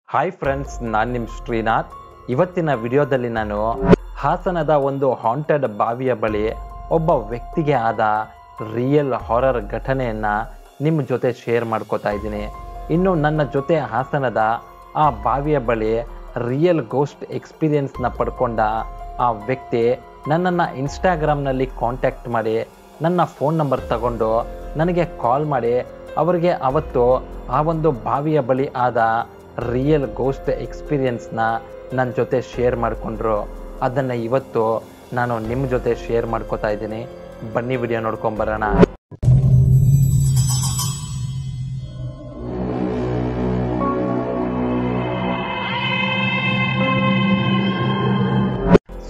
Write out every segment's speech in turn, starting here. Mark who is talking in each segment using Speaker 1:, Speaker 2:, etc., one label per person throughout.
Speaker 1: Hi friends, ನಾನು ನಿಮ್ಮ ಶ್ರೀನಾಥ್. ಇವತ್ತಿನ ವಿಡಿಯೋದಲ್ಲಿ ನಾನು ಹಾಸನದ ಒಂದು ಹಾಂಟೆಡ್ ಬಾವಿಯ ಬಳಿ ಒಬ್ಬ ವ್ಯಕ್ತಿಗೆ ಆದ ರಿಯಲ್ ಹಾರರ್ ಘಟನೆಯನ್ನು ನಿಮ್ಮ ಜೊತೆ ಶೇರ್ ಮಾಡ್ಕೋತಾ ಇದ್ದೀನಿ. ಇನ್ನು ನನ್ನ ಜೊತೆ ಹಾಸನದ ಆ ಬಾವಿಯ ಬಳಿ ರಿಯಲ್ ಗೋಸ್ಟ್ ಎಕ್ಸ್ಪೀರಿಯನ್ಸ್ನ ಪಡ್ಕೊಂಡ ಆ ವ್ಯಕ್ತಿ ನನ್ನನ್ನು ಇನ್ಸ್ಟಾಗ್ರಾಮ್ನಲ್ಲಿ ಕಾಂಟ್ಯಾಕ್ಟ್ ಮಾಡಿ ನನ್ನ ಫೋನ್ ನಂಬರ್ ತಗೊಂಡು ನನಗೆ ಕಾಲ್ ಮಾಡಿ ಅವರಿಗೆ ಅವತ್ತು ಆ ಒಂದು ಬಾವಿಯ ಬಳಿ ಆದ ರಿಯಲ್ ಗೋಸ್ಟ್ ಎಕ್ಸ್ಪೀರಿಯನ್ಸ್ನ ನನ್ನ ಜೊತೆ ಶೇರ್ ಮಾಡಿಕೊಂಡ್ರು. ಅದನ್ನು ಇವತ್ತು ನಾನು ನಿಮ್ಮ ಜೊತೆ ಶೇರ್ ಮಾಡ್ಕೋತಾ ಇದ್ದೀನಿ. ಬನ್ನಿ ವಿಡಿಯೋ ನೋಡ್ಕೊಂಬರೋಣ.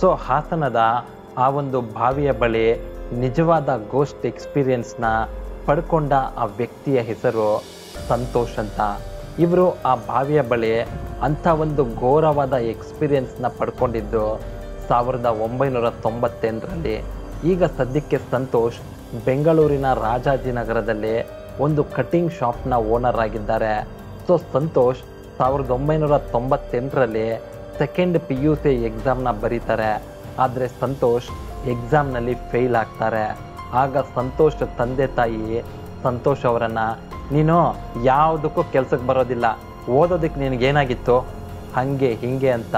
Speaker 1: ಸೊ ಹಾಸನದ ಆ ಒಂದು ಬಾವಿಯ ಬಳಿ ನಿಜವಾದ ಗೋಸ್ಟ್ ಎಕ್ಸ್ಪೀರಿಯನ್ಸ್ನ ಪಡ್ಕೊಂಡ ಆ ವ್ಯಕ್ತಿಯ ಹೆಸರು ಸಂತೋಷ್ ಅಂತ. ಇವರು ಆ ಬಾವಿಯ ಬಳಿ ಅಂಥ ಒಂದು ಘೋರವಾದ ಎಕ್ಸ್ಪೀರಿಯನ್ಸ್ನ ಪಡ್ಕೊಂಡಿದ್ದು 1998ರಲ್ಲಿ. ಈಗ ಸದ್ಯಕ್ಕೆ ಸಂತೋಷ್ ಬೆಂಗಳೂರಿನ ರಾಜಾಜಿನಗರದಲ್ಲಿ ಒಂದು ಕಟಿಂಗ್ ಶಾಪ್ನ ಓನರ್ ಆಗಿದ್ದಾರೆ. ಸೊ ಸಂತೋಷ್ 1998ರಲ್ಲಿ ಸೆಕೆಂಡ್ PUC ಎಕ್ಸಾಮ್ನ ಬರೀತಾರೆ. ಆದರೆ ಸಂತೋಷ್ ಎಕ್ಸಾಮ್ನಲ್ಲಿ ಫೇಲ್ ಆಗ್ತಾರೆ. ಆಗ ಸಂತೋಷ್ ತಂದೆ ತಾಯಿ ಸಂತೋಷ್ ಅವರನ್ನು, ನೀನು ಯಾವುದಕ್ಕೂ ಕೆಲ್ಸಕ್ಕೆ ಬರೋದಿಲ್ಲ, ಓದೋದಕ್ಕೆ ನಿನಗೇನಾಗಿತ್ತು, ಹಾಗೆ ಹೀಗೆ ಅಂತ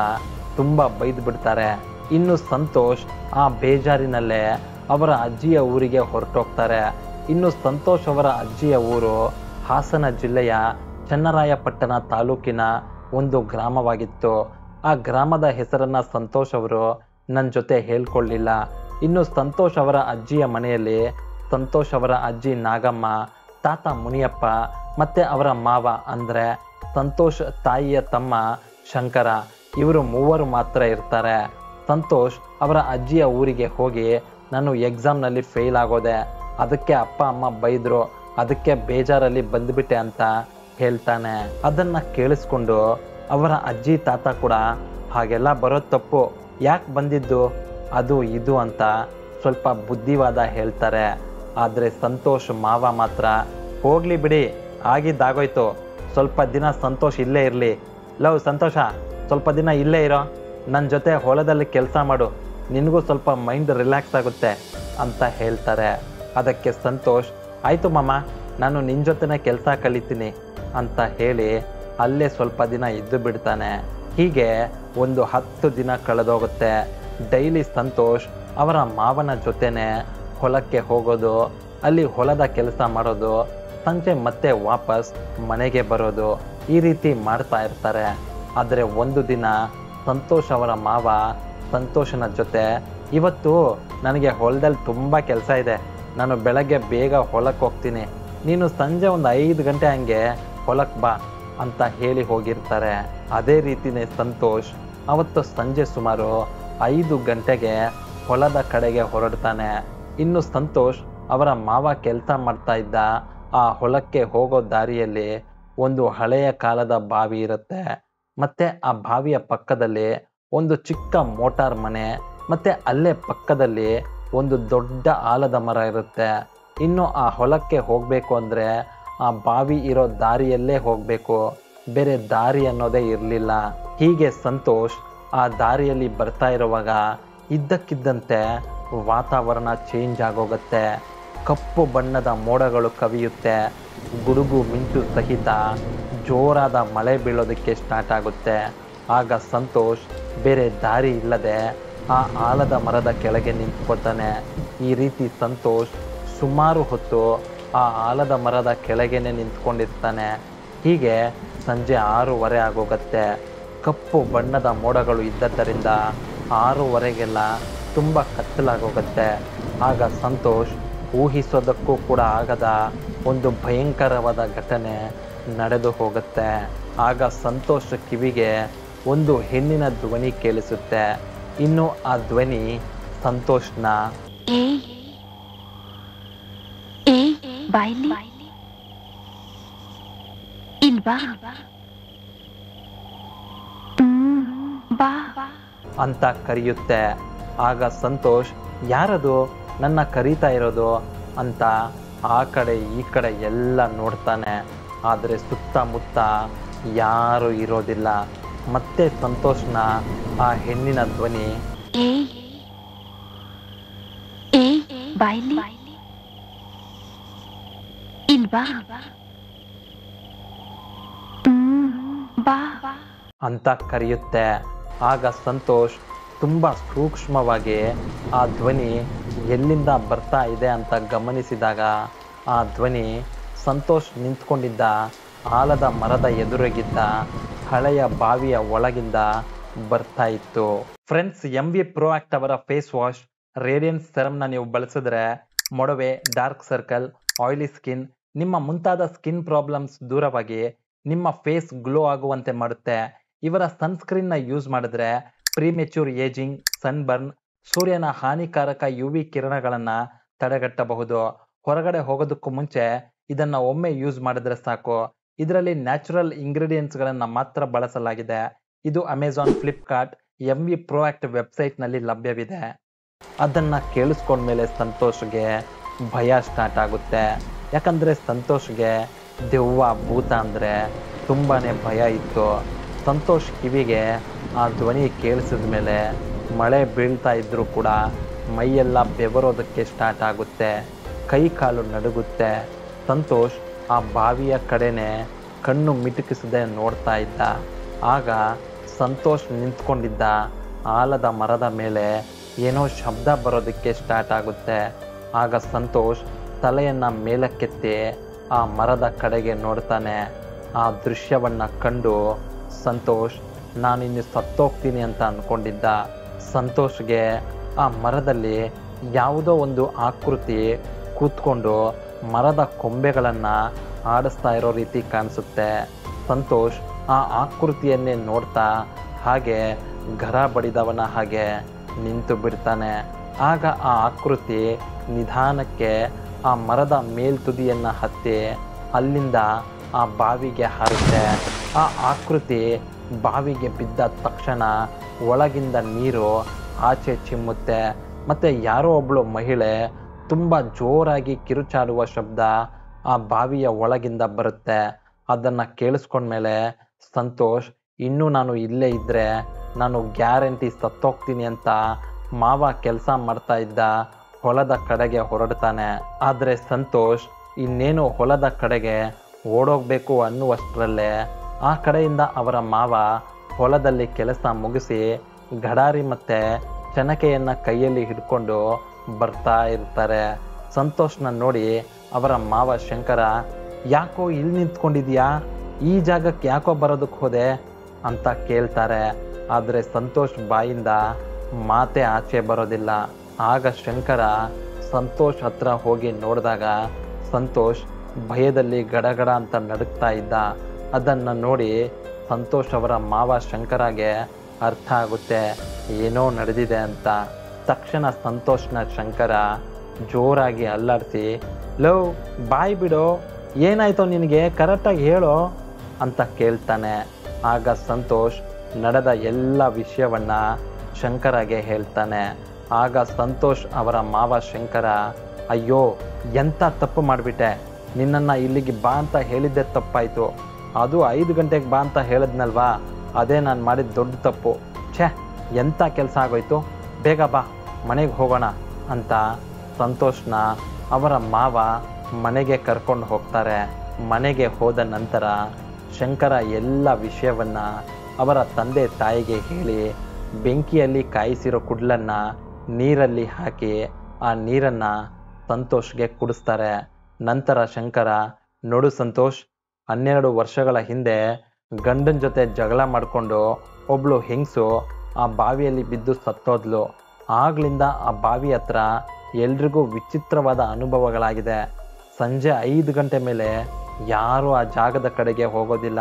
Speaker 1: ತುಂಬ ಬೈದು ಬಿಡ್ತಾರೆ. ಇನ್ನು ಸಂತೋಷ್ ಆ ಬೇಜಾರಿನಲ್ಲೇ ಅವರ ಅಜ್ಜಿಯ ಊರಿಗೆ ಹೊರಟೋಗ್ತಾರೆ. ಇನ್ನು ಸಂತೋಷ್ ಅವರ ಅಜ್ಜಿಯ ಊರು ಹಾಸನ ಜಿಲ್ಲೆಯ ಚನ್ನರಾಯಪಟ್ಟಣ ತಾಲೂಕಿನ ಒಂದು ಗ್ರಾಮವಾಗಿತ್ತು. ಆ ಗ್ರಾಮದ ಹೆಸರನ್ನು ಸಂತೋಷ್ ಅವರು ನನ್ನ ಜೊತೆ ಹೇಳ್ಕೊಳ್ಳಿಲ್ಲ. ಇನ್ನು ಸಂತೋಷ್ ಅವರ ಅಜ್ಜಿಯ ಮನೆಯಲ್ಲಿ ಸಂತೋಷ್ ಅವರ ಅಜ್ಜಿ ನಾಗಮ್ಮ, ತಾತ ಮುನಿಯಪ್ಪ ಮತ್ತು ಅವರ ಮಾವ ಅಂದರೆ ಸಂತೋಷ್ ತಾಯಿಯ ತಮ್ಮ ಶಂಕರ, ಇವರು ಮೂವರು ಮಾತ್ರ ಇರ್ತಾರೆ. ಸಂತೋಷ್ ಅವರ ಅಜ್ಜಿಯ ಊರಿಗೆ ಹೋಗಿ, ನಾನು ಎಕ್ಸಾಮ್ನಲ್ಲಿ ಫೇಲ್ ಆಗೋದೆ, ಅದಕ್ಕೆ ಅಪ್ಪ ಅಮ್ಮ ಬೈದರು, ಅದಕ್ಕೆ ಬೇಜಾರಲ್ಲಿ ಬಂದುಬಿಟ್ಟೆ ಅಂತ ಹೇಳ್ತಾನೆ. ಅದನ್ನು ಕೇಳಿಸ್ಕೊಂಡು ಅವರ ಅಜ್ಜಿ ತಾತ ಕೂಡ, ಹಾಗೆಲ್ಲ ಬರೋದು ತಪ್ಪು, ಯಾಕೆ ಬಂದಿದ್ದು, ಅದು ಇದು ಅಂತ ಸ್ವಲ್ಪ ಬುದ್ಧಿವಾದ ಹೇಳ್ತಾರೆ. ಆದರೆ ಸಂತೋಷ್ ಮಾವ ಮಾತ್ರ, ಹೋಗ್ಲಿ ಬಿಡಿ, ಆಗಿದ್ದಾಗೋಯ್ತು, ಸ್ವಲ್ಪ ದಿನ ಸಂತೋಷ್ ಇಲ್ಲೇ ಇರಲಿ, ಲವ್ ಸಂತೋಷ ಸ್ವಲ್ಪ ದಿನ ಇಲ್ಲೇ ಇರೋ, ನನ್ನ ಜೊತೆ ಹೊಲದಲ್ಲಿ ಕೆಲಸ ಮಾಡು, ನಿನಗೂ ಸ್ವಲ್ಪ ಮೈಂಡ್ ರಿಲ್ಯಾಕ್ಸ್ ಆಗುತ್ತೆ ಅಂತ ಹೇಳ್ತಾರೆ. ಅದಕ್ಕೆ ಸಂತೋಷ್, ಆಯಿತು ಮಾಮ, ನಾನು ನಿನ್ನ ಜೊತೆನೇ ಕೆಲಸ ಕಲಿತೀನಿ ಅಂತ ಹೇಳಿ ಅಲ್ಲೇ ಸ್ವಲ್ಪ ದಿನ ಇದ್ದು ಬಿಡ್ತಾನೆ. ಹೀಗೆ ಒಂದು 10 ದಿನ ಕಳೆದೋಗುತ್ತೆ. ಡೈಲಿ ಸಂತೋಷ್ ಅವರ ಮಾವನ ಜೊತೆನೆ ಹೊಲಕ್ಕೆ ಹೋಗೋದು, ಅಲ್ಲಿ ಹೊಲದ ಕೆಲಸ ಮಾಡೋದು, ಸಂಜೆ ಮತ್ತೆ ವಾಪಸ್ ಮನೆಗೆ ಬರೋದು, ಈ ರೀತಿ ಮಾಡ್ತಾ ಇರ್ತಾರೆ. ಆದರೆ ಒಂದು ದಿನ ಸಂತೋಷ್ ಅವರ ಮಾವ ಸಂತೋಷನ ಜೊತೆ, ಇವತ್ತು ನನಗೆ ಹೊಲದಲ್ಲಿ ತುಂಬ ಕೆಲಸ ಇದೆ, ನಾನು ಬೆಳಗ್ಗೆ ಬೇಗ ಹೊಲಕ್ಕೆ ಹೋಗ್ತೀನಿ, ನೀನು ಸಂಜೆ ಒಂದು 5 ಗಂಟೆ ಹಂಗೆ ಹೊಲಕ್ಕೆ ಬಾ ಅಂತ ಹೇಳಿ ಹೋಗಿರ್ತಾರೆ. ಅದೇ ರೀತಿಯೇ ಸಂತೋಷ್ ಅವತ್ತು ಸಂಜೆ ಸುಮಾರು 5 ಗಂಟೆಗೆ ಹೊಲದ ಕಡೆಗೆ ಹೊರಡ್ತಾನೆ. ಇನ್ನು ಸಂತೋಷ್ ಅವರ ಮಾವ ಕೆಲಸ ಮಾಡ್ತಾ ಇದ್ದ ಆ ಹೊಲಕ್ಕೆ ಹೋಗೋ ದಾರಿಯಲ್ಲಿ ಒಂದು ಹಳೆಯ ಕಾಲದ ಬಾವಿ ಇರುತ್ತೆ. ಮತ್ತೆ ಆ ಬಾವಿಯ ಪಕ್ಕದಲ್ಲಿ ಒಂದು ಚಿಕ್ಕ ಮೋಟಾರ್ ಮನೆ, ಮತ್ತೆ ಅಲ್ಲೇ ಪಕ್ಕದಲ್ಲಿ ಒಂದು ದೊಡ್ಡ ಆಲದ ಮರ ಇರುತ್ತೆ. ಇನ್ನು ಆ ಹೊಲಕ್ಕೆ ಹೋಗಬೇಕು ಅಂದರೆ ಆ ಬಾವಿ ಇರೋ ದಾರಿಯಲ್ಲೇ ಹೋಗಬೇಕು, ಬೇರೆ ದಾರಿ ಅನ್ನೋದೇ ಇರಲಿಲ್ಲ. ಹೀಗೆ ಸಂತೋಷ್ ಆ ದಾರಿಯಲ್ಲಿ ಬರ್ತಾ ಇರುವಾಗ ಇದ್ದಕ್ಕಿದ್ದಂತೆ ವಾತಾವರಣ ಚೇಂಜ್ ಆಗೋಗುತ್ತೆ. ಕಪ್ಪು ಬಣ್ಣದ ಮೋಡಗಳು ಕವಿಯುತ್ತೆ, ಗುಡುಗು ಮಿಂಚು ಸಹಿತ ಜೋರಾದ ಮಳೆ ಬೀಳೋದಕ್ಕೆ ಸ್ಟಾರ್ಟ್ ಆಗುತ್ತೆ. ಆಗ ಸಂತೋಷ್ ಬೇರೆ ದಾರಿ ಇಲ್ಲದೆ ಆ ಆಲದ ಮರದ ಕೆಳಗೆ ನಿಂತ್ಕೋತಾನೆ. ಈ ರೀತಿ ಸಂತೋಷ್ ಸುಮಾರು ಹೊತ್ತು ಆ ಆಲದ ಮರದ ಕೆಳಗೇನೆ ನಿಂತ್ಕೊಂಡಿರ್ತಾನೆ. ಹೀಗೆ ಸಂಜೆ 6:30 ಆಗೋಗುತ್ತೆ. ಕಪ್ಪು ಬಣ್ಣದ ಮೋಡಗಳು ಇದ್ದದ್ದರಿಂದ 6:30ಗೆಲ್ಲ ತುಂಬ ಕತ್ತಲಾಗೋಗುತ್ತೆ. ಆಗ ಸಂತೋಷ್ ಊಹಿಸೋದಕ್ಕೂ ಕೂಡ ಆಗದ ಒಂದು ಭಯಂಕರವಾದ ಘಟನೆ ನಡೆದು ಹೋಗುತ್ತೆ. ಆಗ ಸಂತೋಷ್ ಕಿವಿಗೆ ಒಂದು ಹೆಣ್ಣಿನ ಧ್ವನಿ ಕೇಳಿಸುತ್ತೆ. ಇನ್ನು ಆ ಧ್ವನಿ ಸಂತೋಷ್ನ, ಅಂತ ಕರೆಯುತ್ತೆ. ಆಗ ಸಂತೋಷ್, ಯಾರದು ನನ್ನ ಕರೀತಾ ಇರೋದು ಅಂತ ಆ ಕಡೆ ಈ ಕಡೆ ಎಲ್ಲ ನೋಡ್ತಾನೆ. ಆದರೆ ಸುತ್ತಮುತ್ತ ಯಾರೂ ಇರೋದಿಲ್ಲ. ಮತ್ತೆ ಸಂತೋಷ್ನ ಆ ಹೆಣ್ಣಿನ ಧ್ವನಿ,
Speaker 2: ಬಾಯ್ಲಿ ಇಲ್ವಾ ಬಾ
Speaker 1: ಅಂತ ಕರೆಯುತ್ತೆ. ಆಗ ಸಂತೋಷ್ ತುಂಬ ಸೂಕ್ಷ್ಮವಾಗಿ ಆ ಧ್ವನಿ ಎಲ್ಲಿಂದ ಬರ್ತಾ ಇದೆ ಅಂತ ಗಮನಿಸಿದಾಗ ಆ ಧ್ವನಿ ಸಂತೋಷ್ ನಿಂತ್ಕೊಂಡಿದ್ದ ಆಲದ ಮರದ ಎದುರಿಗಿದ್ದ ಹಳೆಯ ಬಾವಿಯ ಒಳಗಿಂದ ಬರ್ತಾ ಇತ್ತು. ಫ್ರೆಂಡ್ಸ್, MV Pro Act ಅವರ ಫೇಸ್ ವಾಶ್ ರೇಡಿಯನ್ಸ್ ಸೆರಮ್ನ ನೀವು ಬಳಸಿದ್ರೆ ಮೊಡವೆ, ಡಾರ್ಕ್ ಸರ್ಕಲ್, ಆಯಿಲಿ ಸ್ಕಿನ್, ನಿಮ್ಮ ಮುಂತಾದ ಸ್ಕಿನ್ ಪ್ರಾಬ್ಲಮ್ಸ್ ದೂರವಾಗಿ ನಿಮ್ಮ ಫೇಸ್ ಗ್ಲೋ ಆಗುವಂತೆ ಮಾಡುತ್ತೆ. ಇವರ ಸನ್ಸ್ಕ್ರೀನ್ನ ಯೂಸ್ ಮಾಡಿದ್ರೆ ಪ್ರಿಮೆಚ್ಯೂರ್ ಏಜಿಂಗ್, ಸನ್ಬರ್ನ್, ಸೂರ್ಯನ ಹಾನಿಕಾರಕ UV ಕಿರಣಗಳನ್ನು ತಡೆಗಟ್ಟಬಹುದು. ಹೊರಗಡೆ ಹೋಗೋದಕ್ಕೂ ಮುಂಚೆ ಇದನ್ನ ಒಮ್ಮೆ ಯೂಸ್ ಮಾಡಿದ್ರೆ ಸಾಕು. ಇದರಲ್ಲಿ ನ್ಯಾಚುರಲ್ ಇಂಗ್ರೀಡಿಯೆಂಟ್ಸ್ಗಳನ್ನು ಮಾತ್ರ ಬಳಸಲಾಗಿದೆ. ಇದು Amazon, Flipkart, MV Pro Act ವೆಬ್ಸೈಟ್ನಲ್ಲಿ ಲಭ್ಯವಿದೆ. ಅದನ್ನ ಕೇಳಿಸ್ಕೊಂಡ್ಮೇಲೆ ಸಂತೋಷ್ಗೆ ಭಯ ಸ್ಟಾರ್ಟ್ ಆಗುತ್ತೆ. ಯಾಕಂದ್ರೆ ಸಂತೋಷ್ಗೆ ದೆವ್ವ, ಭೂತ ಅಂದರೆ ತುಂಬಾನೇ ಭಯ ಇತ್ತು. ಸಂತೋಷ್ ಕಿವಿಗೆ ಆ ಧ್ವನಿ ಕೇಳಿಸಿದ ಮೇಲೆ ಮಳೆ ಬೀಳ್ತಾ ಇದ್ರೂ ಕೂಡ ಮೈಯೆಲ್ಲ ಬೆವರೋದಕ್ಕೆ ಸ್ಟಾರ್ಟ್ ಆಗುತ್ತೆ, ಕೈ ಕಾಲು ನಡುಗುತ್ತೆ. ಸಂತೋಷ್ ಆ ಬಾವಿಯ ಕಡೆನೆ ಕಣ್ಣು ಮಿಟುಕಿಸದೆ ನೋಡ್ತಾ ಇದ್ದ. ಆಗ ಸಂತೋಷ್ ನಿಂತ್ಕೊಂಡಿದ್ದ ಆಲದ ಮರದ ಮೇಲೆ ಏನೋ ಶಬ್ದ ಬರೋದಕ್ಕೆ ಸ್ಟಾರ್ಟ್ ಆಗುತ್ತೆ. ಆಗ ಸಂತೋಷ್ ತಲೆಯನ್ನ ಮೇಲಕ್ಕೆತ್ತಿ ಆ ಮರದ ಕಡೆಗೆ ನೋಡ್ತಾನೆ. ಆ ದೃಶ್ಯವನ್ನ ಕಂಡು ಸಂತೋಷ್ ನಾನಿನ್ನು ಸತ್ತೋಗ್ತೀನಿ ಅಂತ ಅನ್ಕೊಂಡಿದ್ದ. ಸಂತೋಷ್ಗೆ ಆ ಮರದಲ್ಲಿ ಯಾವುದೋ ಒಂದು ಆಕೃತಿ ಕೂತ್ಕೊಂಡು ಮರದ ಕೊಂಬೆಗಳನ್ನು ಆಡಿಸ್ತಾ ಇರೋ ರೀತಿ ಕಾಣಿಸುತ್ತೆ. ಸಂತೋಷ್ ಆ ಆಕೃತಿಯನ್ನೇ ನೋಡ್ತಾ ಹಾಗೆ ಗರ ಬಡಿದವನ ಹಾಗೆ ನಿಂತು ಬಿಡ್ತಾನೆ. ಆಗ ಆ ಆಕೃತಿ ನಿಧಾನಕ್ಕೆ ಆ ಮರದ ಮೇಲ್ತುದಿಯನ್ನು ಹತ್ತಿ ಅಲ್ಲಿಂದ ಆ ಬಾವಿಗೆ ಹಾರುತ್ತೆ. ಆ ಆಕೃತಿ ಬಾವಿಗೆ ಬಿದ್ದ ತಕ್ಷಣ ಒಳಗಿಂದ ನೀರು ಆಚೆ ಚಿಮ್ಮುತ್ತೆ. ಮತ್ತೆ ಯಾರೋ ಒಬ್ಳು ಮಹಿಳೆ ತುಂಬ ಜೋರಾಗಿ ಕಿರುಚಾಡುವ ಶಬ್ದ ಆ ಬಾವಿಯ ಒಳಗಿಂದ ಬರುತ್ತೆ. ಅದನ್ನು ಕೇಳಿಸ್ಕೊಂಡ್ಮೇಲೆ ಸಂತೋಷ್ ಇನ್ನೂ ನಾನು ಇಲ್ಲೇ ಇದ್ದರೆ ನಾನು ಗ್ಯಾರಂಟಿ ಸತ್ತೋಗ್ತೀನಿ ಅಂತ ಮಾವ ಕೆಲಸ ಮಾಡ್ತಾ ಇದ್ದ ಹೊಲದ ಕಡೆಗೆ ಹೊರಡ್ತಾನೆ. ಆದರೆ ಸಂತೋಷ್ ಇನ್ನೇನು ಹೊಲದ ಕಡೆಗೆ ಓಡೋಗ್ಬೇಕು ಅನ್ನುವಷ್ಟರಲ್ಲೇ ಆ ಕಡೆಯಿಂದ ಅವರ ಮಾವ ಹೊಲದಲ್ಲಿ ಕೆಲಸ ಮುಗಿಸಿ ಗಡಾರಿ ಮತ್ತೆ ಚನಕೆಯನ್ನು ಕೈಯಲ್ಲಿ ಹಿಡ್ಕೊಂಡು ಬರ್ತಾ ಇರ್ತಾರೆ. ಸಂತೋಷ್ನ ನೋಡಿ ಅವರ ಮಾವ ಶಂಕರ, ಯಾಕೋ ಇಲ್ಲಿ ನಿಂತ್ಕೊಂಡಿದ್ಯಾ, ಈ ಜಾಗಕ್ಕೆ ಯಾಕೋ ಬರೋದಕ್ಕೆ ಹೋದೆ ಅಂತ ಕೇಳ್ತಾರೆ. ಆದರೆ ಸಂತೋಷ್ ಬಾಯಿಂದ ಮಾತೆ ಆಚೆ ಬರೋದಿಲ್ಲ. ಆಗ ಶಂಕರ ಸಂತೋಷ್ ಹತ್ರ ಹೋಗಿ ನೋಡಿದಾಗ ಸಂತೋಷ್ ಭಯದಲ್ಲಿ ಗಡಗಡ ಅಂತ ನಡುಕ್ತಾ ಇದ್ದ. ಅದನ್ನು ನೋಡಿ ಸಂತೋಷ್ ಅವರ ಮಾವ ಶಂಕರಗೆ ಅರ್ಥ ಆಗುತ್ತೆ ಏನೋ ನಡೆದಿದೆ ಅಂತ. ತಕ್ಷಣ ಸಂತೋಷ್ನ ಶಂಕರ ಜೋರಾಗಿ ಅಲ್ಲಾಡಿಸಿ, ಲೋ ಬಾಯ್ ಬಿಡೋ, ಏನಾಯ್ತೋ ನಿನಗೆ, ಕರೆಕ್ಟಾಗಿ ಹೇಳೋ ಅಂತ ಕೇಳ್ತಾನೆ. ಆಗ ಸಂತೋಷ್ ನಡೆದ ಎಲ್ಲ ವಿಷಯವನ್ನ ಶಂಕರಗೆ ಹೇಳ್ತಾನೆ. ಆಗ ಸಂತೋಷ್ ಅವರ ಮಾವ ಶಂಕರ, ಅಯ್ಯೋ ಎಂಥ ತಪ್ಪು ಮಾಡಿಬಿಟ್ಟೆ, ನಿನ್ನನ್ನು ಇಲ್ಲಿಗೆ ಬಾ ಅಂತ ಹೇಳಿದ್ದೆ ತಪ್ಪಾಯಿತು, ಅದು 5 ಗಂಟೆಗೆ ಬಾ ಅಂತ ಹೇಳಿದ್ನಲ್ವಾ, ಅದೇ ನಾನು ಮಾಡಿದ ದೊಡ್ಡ ತಪ್ಪು, ಛೇ ಎಂಥ ಕೆಲಸ ಆಗೋಯ್ತು, ಬೇಗ ಬಾ ಮನೆಗೆ ಹೋಗೋಣ ಅಂತ ಸಂತೋಷ್ನ ಅವರ ಮಾವ ಮನೆಗೆ ಕರ್ಕೊಂಡು ಹೋಗ್ತಾರೆ. ಮನೆಗೆ ಹೋದ ನಂತರ ಶಂಕರ ಎಲ್ಲ ವಿಷಯವನ್ನು ಅವರ ತಂದೆ ತಾಯಿಗೆ ಹೇಳಿ ಬೆಂಕಿಯಲ್ಲಿ ಕಾಯಿಸಿರೋ ಕುಡ್ಲನ್ನು ನೀರಲ್ಲಿ ಹಾಕಿ ಆ ನೀರನ್ನು ಸಂತೋಷ್ಗೆ ಕುಡಿಸ್ತಾರೆ. ನಂತರ ಶಂಕರ, ನೋಡು ಸಂತೋಷ್, 12 ವರ್ಷಗಳ ಹಿಂದೆ ಗಂಡನ ಜೊತೆ ಜಗಳ ಮಾಡಿಕೊಂಡು ಒಬ್ಳು ಹೆಂಗಸು ಆ ಬಾವಿಯಲ್ಲಿ ಬಿದ್ದು ಸತ್ತೋದ್ಲು. ಆಗ್ಲಿಂದ ಆ ಬಾವಿ ಹತ್ರ ಎಲ್ರಿಗೂ ವಿಚಿತ್ರವಾದ ಅನುಭವಗಳಾಗಿದೆ. ಸಂಜೆ 5 ಗಂಟೆ ಮೇಲೆ ಯಾರೂ ಆ ಜಾಗದ ಕಡೆಗೆ ಹೋಗೋದಿಲ್ಲ.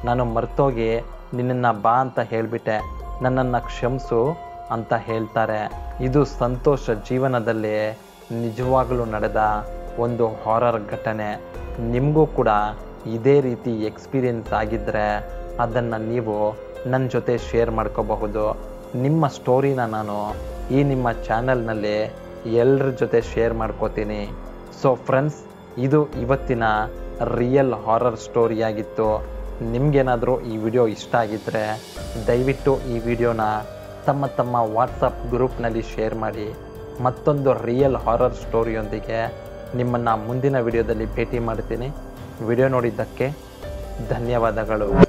Speaker 1: ನಾನು ಮರ್ತೋಗಿ ನಿನ್ನನ್ನು ಬಾ ಅಂತ ಹೇಳಿಬಿಟ್ಟೆ, ನನ್ನನ್ನು ಕ್ಷಮಿಸು ಅಂತ ಹೇಳ್ತಾರೆ. ಇದು ಸಂತೋಷ ಜೀವನದಲ್ಲಿ ನಿಜವಾಗಲೂ ನಡೆದ ಒಂದು ಹಾರರ್ ಘಟನೆ. ನಿಮಗೂ ಕೂಡ ಇದೇ ರೀತಿ ಎಕ್ಸ್ಪೀರಿಯನ್ಸ್ ಆಗಿದ್ದರೆ ಅದನ್ನು ನೀವು ನನ್ನ ಜೊತೆ ಶೇರ್ ಮಾಡ್ಕೋಬಹುದು. ನಿಮ್ಮ ಸ್ಟೋರಿನ ನಾನು ಈ ನಿಮ್ಮ ಚಾನಲ್ನಲ್ಲಿ ಎಲ್ಲರ ಜೊತೆ ಶೇರ್ ಮಾಡ್ಕೋತೀನಿ. ಸೊ ಫ್ರೆಂಡ್ಸ್, ಇದು ಇವತ್ತಿನ ರಿಯಲ್ ಹಾರರ್ ಸ್ಟೋರಿಯಾಗಿತ್ತು. ನಿಮಗೇನಾದರೂ ಈ ವಿಡಿಯೋ ಇಷ್ಟ ಆಗಿದ್ದರೆ ದಯವಿಟ್ಟು ಈ ವಿಡಿಯೋನ ತಮ್ಮ ವಾಟ್ಸಪ್ ಗ್ರೂಪ್ನಲ್ಲಿ ಶೇರ್ ಮಾಡಿ. ಮತ್ತೊಂದು ರಿಯಲ್ ಹಾರರ್ ಸ್ಟೋರಿಯೊಂದಿಗೆ ನಿಮ್ಮನ್ನು ಮುಂದಿನ ವಿಡಿಯೋದಲ್ಲಿ ಭೇಟಿ ಮಾಡ್ತೀನಿ. ವಿಡಿಯೋ ನೋಡಿದ್ದಕ್ಕೆ ಧನ್ಯವಾದಗಳು.